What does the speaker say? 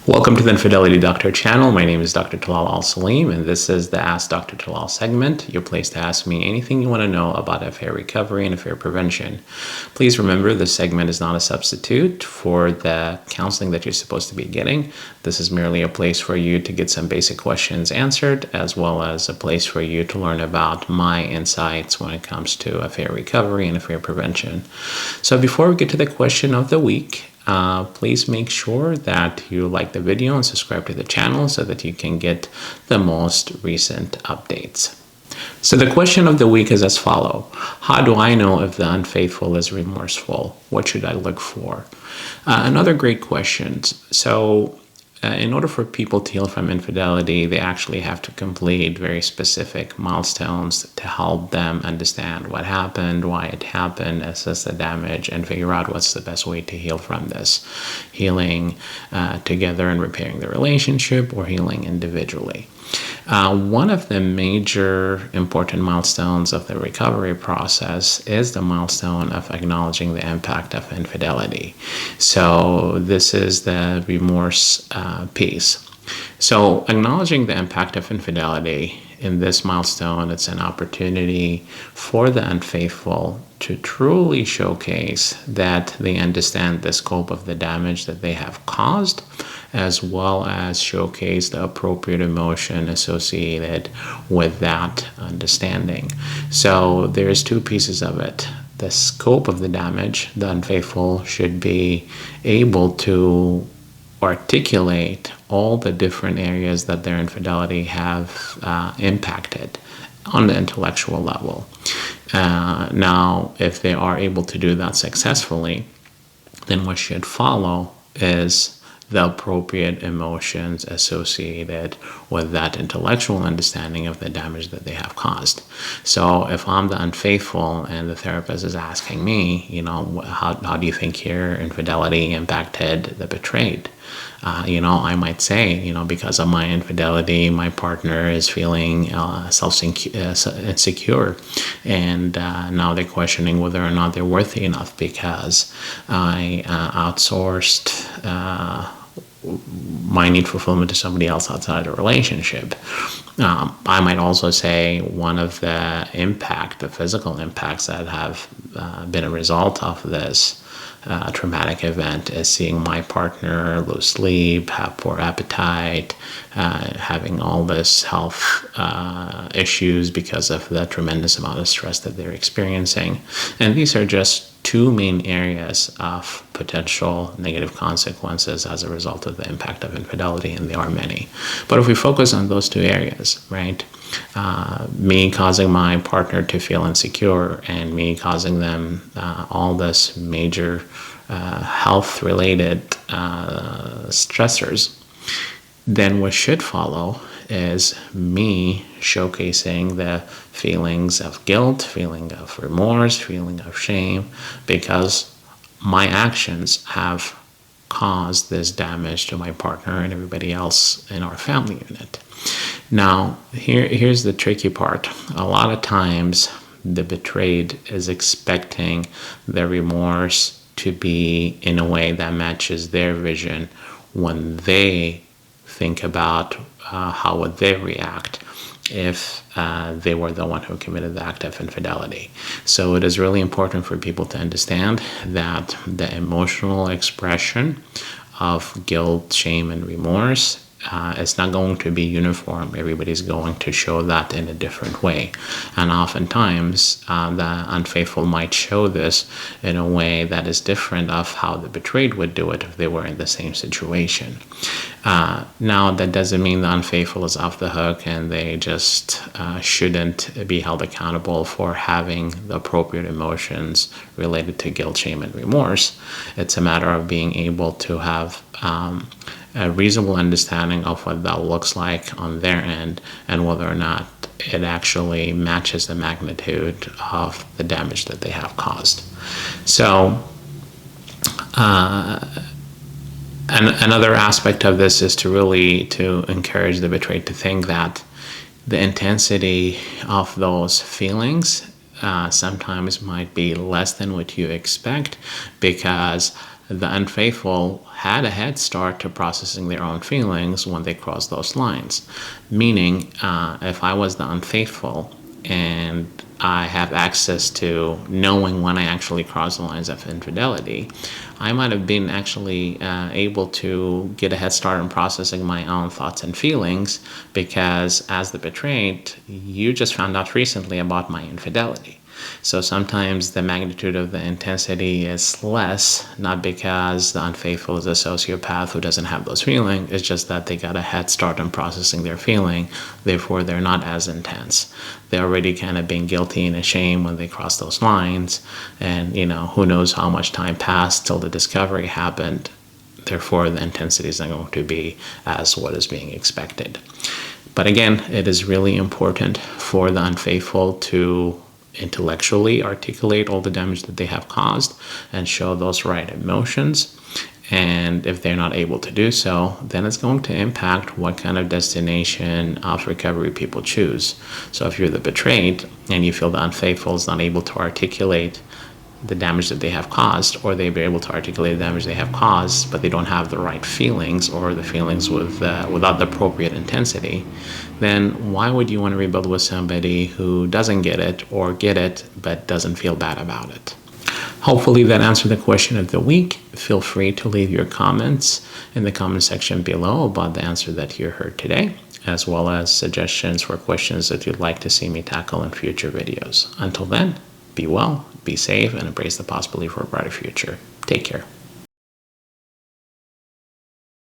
Welcome to the Infidelity Doctor channel. My name is Dr. Talal Al-Salim, and this is the Ask Dr. Talal segment, your place to ask me anything you want to know about affair recovery and affair prevention. Please remember, this segment is not a substitute for the counseling that you're supposed to be getting. This is merely a place for you to get some basic questions answered, as well as a place for you to learn about my insights when it comes to affair recovery and affair prevention. So before we get to the question of the week, please make sure that you like the video and subscribe to the channel so that you can get the most recent updates. So the question of the week is as follows. How do I know if the unfaithful is remorseful? What should I look for? Another great question. So in order for people to heal from infidelity, they actually have to complete very specific milestones to help them understand what happened, why it happened, assess the damage, and figure out what's the best way to heal from this. Healing together and repairing the relationship, or healing individually. One of the major important milestones of the recovery process is the milestone of acknowledging the impact of infidelity. So this is the remorse piece. So acknowledging the impact of infidelity in this milestone, it's an opportunity for the unfaithful to truly showcase that they understand the scope of the damage that they have caused, as well as showcase the appropriate emotion associated with that understanding. So there's two pieces of it. The scope of the damage, the unfaithful should be able to articulate all the different areas that their infidelity have impacted on the intellectual level. Now, if they are able to do that successfully, then what should follow is the appropriate emotions associated with that intellectual understanding of the damage that they have caused. So if I'm the unfaithful and the therapist is asking me, how do you think your infidelity impacted the betrayed? I might say, because of my infidelity, my partner is feeling insecure, and now they're questioning whether or not they're worthy enough because I outsourced my need fulfillment to somebody else outside the relationship. I might also say one of the physical impacts that have been a result of this traumatic event is seeing my partner lose sleep, have poor appetite, having all this health issues because of the tremendous amount of stress that they're experiencing. And these are just two main areas of potential negative consequences as a result of the impact of infidelity, and there are many. But if we focus on those two areas, right? Me causing my partner to feel insecure and me causing them all this major health-related stressors, then what should follow is me showcasing the feelings of guilt, feeling of remorse, feeling of shame, because my actions have caused this damage to my partner and everybody else in our family unit. Now, here's the tricky part. A lot of times, the betrayed is expecting the remorse to be in a way that matches their vision when they think about how would they react if they were the one who committed the act of infidelity. So it is really important for people to understand that the emotional expression of guilt, shame, and remorse it's not going to be uniform. Everybody's going to show that in a different way. And oftentimes, the unfaithful might show this in a way that is different of how the betrayed would do it if they were in the same situation. Now, that doesn't mean the unfaithful is off the hook and they just shouldn't be held accountable for having the appropriate emotions related to guilt, shame, and remorse. It's a matter of being able to have a reasonable understanding of what that looks like on their end and whether or not it actually matches the magnitude of the damage that they have caused. So another aspect of this is to encourage the betrayed to think that the intensity of those feelings sometimes might be less than what you expect, because The unfaithful had a head start to processing their own feelings when they crossed those lines. Meaning, if I was the unfaithful and I have access to knowing when I actually cross the lines of infidelity, I might have been actually able to get a head start in processing my own thoughts and feelings, because as the betrayed, you just found out recently about my infidelity. So sometimes the magnitude of the intensity is less, not because the unfaithful is a sociopath who doesn't have those feelings. It's just that they got a head start in processing their feeling. Therefore, they're not as intense. They're already kind of being guilty and ashamed when they cross those lines. And, who knows how much time passed till the discovery happened. Therefore, the intensity is not going to be as what is being expected. But again, it is really important for the unfaithful to intellectually articulate all the damage that they have caused and show those right emotions. And if they're not able to do so, then it's going to impact what kind of destination of recovery people choose. So if you're the betrayed and you feel the unfaithful is not able to articulate the damage that they have caused, or they be able to articulate the damage they have caused, but they don't have the right feelings, or the feelings without the appropriate intensity, then why would you want to rebuild with somebody who doesn't get it, or get it but doesn't feel bad about it? Hopefully that answered the question of the week. Feel free to leave your comments in the comment section below about the answer that you heard today, as well as suggestions for questions that you'd like to see me tackle in future videos. Until then, be well, be safe, and embrace the possibility for a brighter future. Take care.